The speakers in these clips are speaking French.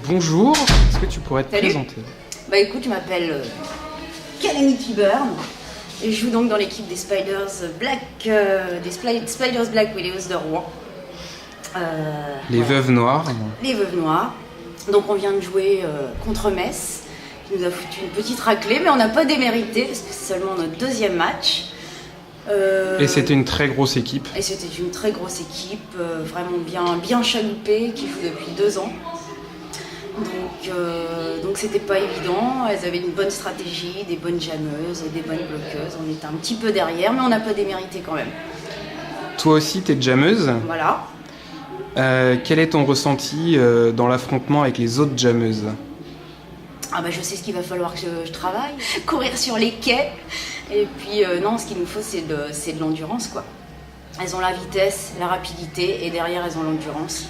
Bonjour, est-ce que tu pourrais te Salut. présenter? Bah écoute, je m'appelle Calamity Burn et je joue donc dans l'équipe des Spiders Black, Spiders Black Widows de Rouen. Les Voilà. Veuves Noires. Les Veuves Noires. Donc on vient de jouer contre Metz, qui nous a foutu une petite raclée, mais on n'a pas démérité parce que c'est seulement notre deuxième match. Et c'était une très grosse équipe. Et c'était une très grosse équipe, vraiment bien chaloupée, qui joue depuis 2 ans. Donc c'était pas évident, elles avaient une bonne stratégie, des bonnes jammeuses, des bonnes bloqueuses. On était un petit peu derrière, mais on n'a pas démérité quand même. Toi aussi, t'es jammeuse. Voilà. Quel est ton ressenti dans l'affrontement avec les autres jammeuses? Ah bah je sais ce qu'il va falloir que je travaille, courir sur les quais. Et puis non, ce qu'il nous faut c'est de l'endurance quoi. Elles ont la vitesse, la rapidité et derrière elles ont l'endurance.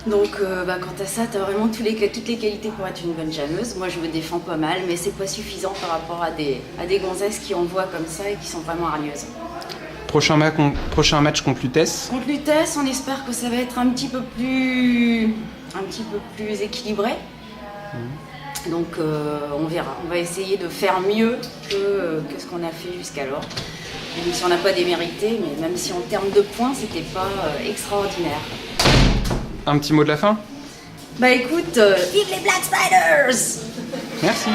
Donc quant à ça, tu as vraiment toutes les qualités pour être une bonne jammeuse. Moi je me défends pas mal, mais c'est pas suffisant par rapport à des gonzesses qui envoient comme ça et qui sont vraiment hargneuses. Prochain match contre Lutèce. Contre Lutèce, on espère que ça va être un petit peu plus équilibré. Donc on verra. On va essayer de faire mieux que ce qu'on a fait jusqu'alors. Même si on n'a pas démérité, mais même si en termes de points, c'était pas extraordinaire. Un petit mot de la fin? Bah écoute, vive les Black Spiders! Merci.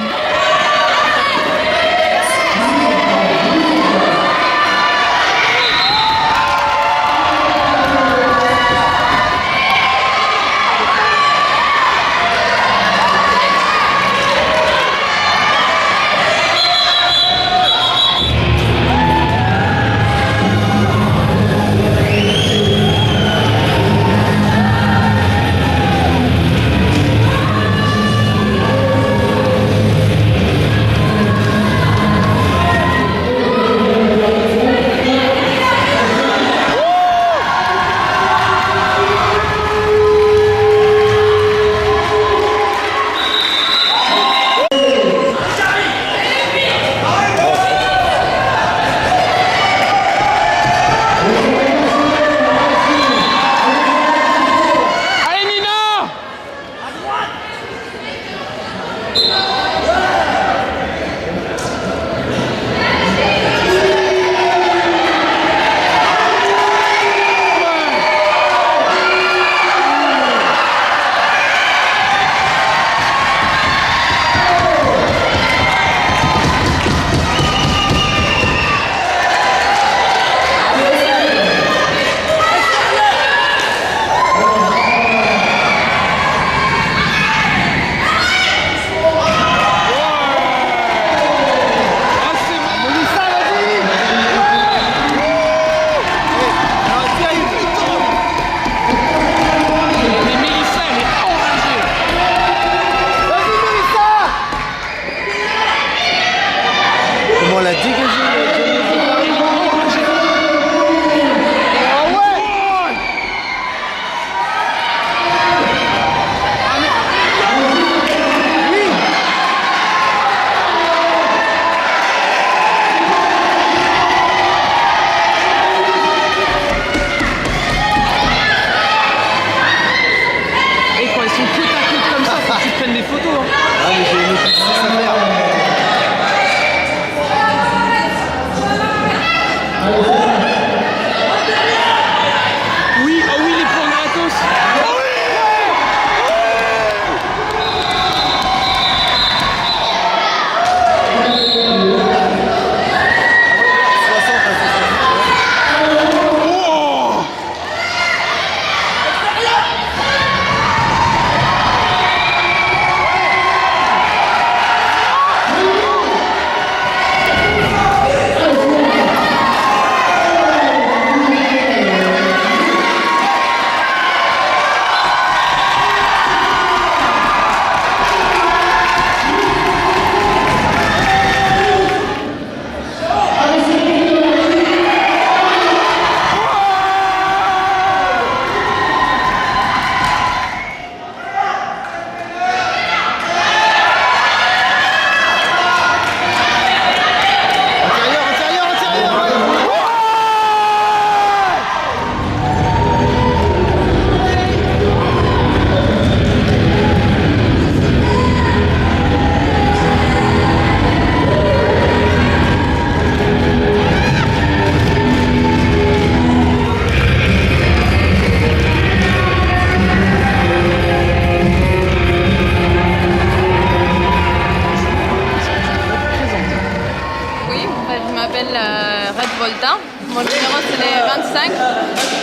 j'ai 25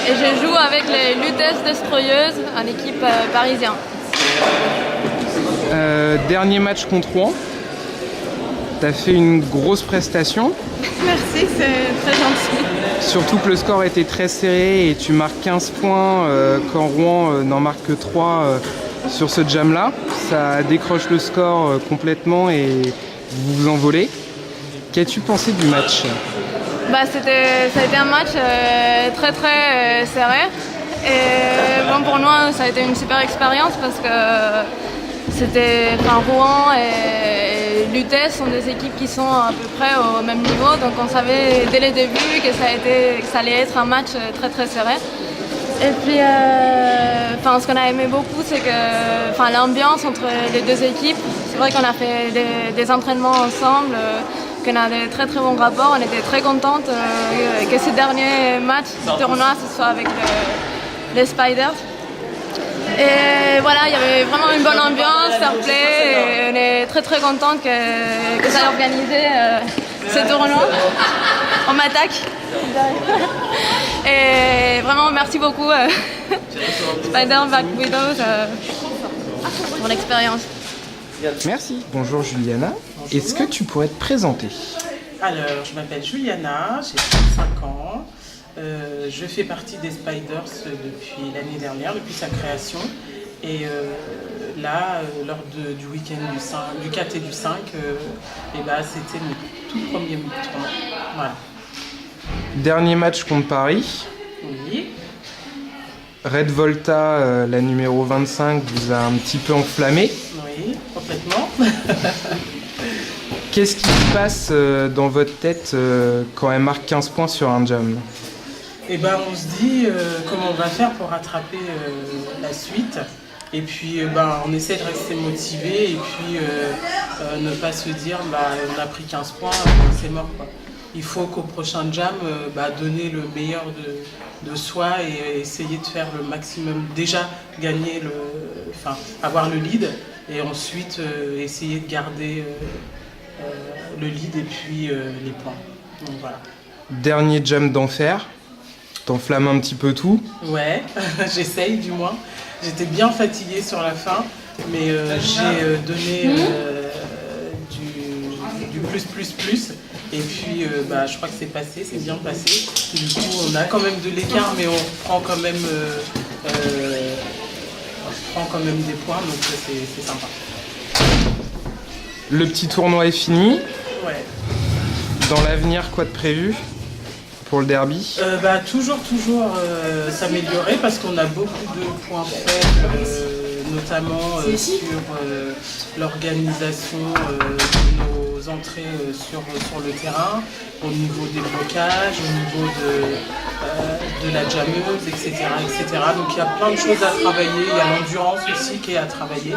et je joue avec les Lutèce Destroyeuses, une équipe parisienne. Dernier match contre Rouen. Tu as fait une grosse prestation. Merci, c'est très gentil. Surtout que le score était très serré et tu marques 15 points quand Rouen n'en marque que 3 sur ce jam-là. Ça décroche le score complètement et vous vous envolez. Qu'as-tu pensé du match ? Ça a été un match très très serré. Et bon, pour nous, ça a été une super expérience parce que Rouen et Lutèce sont des équipes qui sont à peu près au même niveau. Donc on savait dès le début que ça allait être un match très très serré. Et puis, ce qu'on a aimé beaucoup, c'est que l'ambiance entre les deux équipes. C'est vrai qu'on a fait des entraînements ensemble, qu'on a des très très bons rapports. On était très contentes que ce dernier match tournoi ce soit avec les Spiders. Et voilà, il y avait vraiment une bonne ambiance, fair play. Et on est très très contentes que ça ait organisé ce tournoi. On m'attaque. Et vraiment, merci beaucoup Spider, Black Widows pour l'expérience. Merci. Bonjour Juliana. Bonjour. Est-ce que tu pourrais te présenter ? Alors, je m'appelle Juliana, j'ai 35 ans. Je fais partie des Spiders depuis l'année dernière, depuis sa création. Et lors du week-end du 4 et du 5, c'était mon tout premier tournoi. Voilà. Dernier match contre Paris. Oui. Red Volta, la numéro 25, vous a un petit peu enflammé. Oui, complètement. Qu'est-ce qui se passe dans votre tête quand elle marque 15 points sur un jam ? On se dit comment on va faire pour rattraper la suite. Et puis on essaie de rester motivé et puis ne pas se dire on a pris 15 points, c'est mort quoi. Il faut qu'au prochain jam donner le meilleur de soi et essayer de faire le maximum. Déjà gagner avoir le lead et ensuite essayer de garder le lead et puis les points. Donc voilà. Dernier jam d'enfer. T'enflammes un petit peu tout. Ouais, j'essaye du moins. J'étais bien fatiguée sur la fin, mais j'ai donné du plus. Et puis je crois que c'est passé, c'est bien passé. Du coup on a quand même de l'écart, mais on prend quand même des points, donc c'est sympa. Le petit tournoi est fini. Ouais. Dans l'avenir, quoi de prévu pour le derby ? Toujours s'améliorer parce qu'on a beaucoup de points faibles, notamment sur l'organisation de nos entrées sur le terrain, au niveau des blocages, au niveau de la jammeuse, etc., etc. Donc il y a plein de choses à travailler, il y a l'endurance aussi qui est à travailler.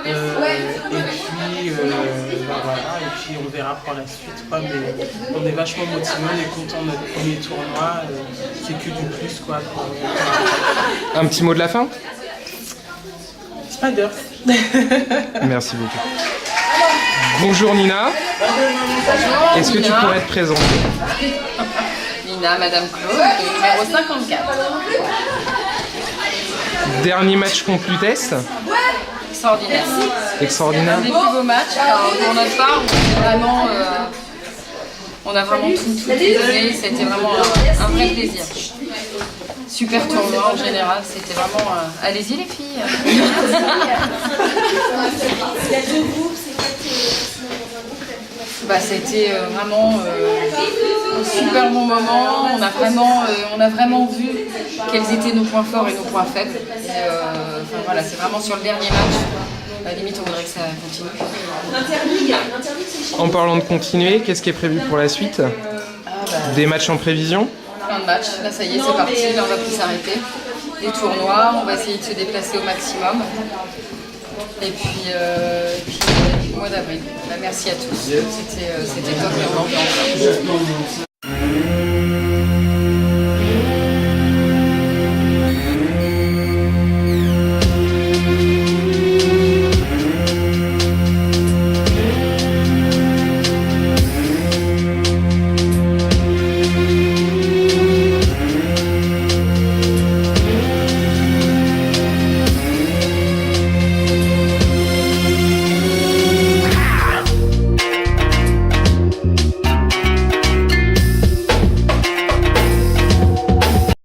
Et puis on verra pour la suite quoi, mais on est vachement motivés, on est content de notre premier tournoi, c'est que du plus quoi. Un petit mot de la fin ? Spider. Merci beaucoup. Bonjour Nina. Bonjour. Est-ce que tu pourrais te présenter ? Nina, Madame Claude, numéro 54. Dernier match contre Lutèce ? Extraordinaire. Extraordinaire. Un des plus beaux matchs. Pour notre part, on a vraiment tout donné. C'était vraiment un vrai plaisir. Super tournoi en général. C'était vraiment... Allez-y les filles. C'était vraiment un super bon moment. On a vraiment vu quels étaient nos points forts et nos points faibles. Et, c'est vraiment sur le dernier match. À la limite, on voudrait que ça continue. En parlant de continuer, qu'est-ce qui est prévu pour la suite ? Des matchs en prévision ? Plein de matchs. Là, ça y est, c'est parti. Là, on va plus s'arrêter. Des tournois. On va essayer de se déplacer au maximum. Et puis mois d'avril. Merci à tous. C'était top.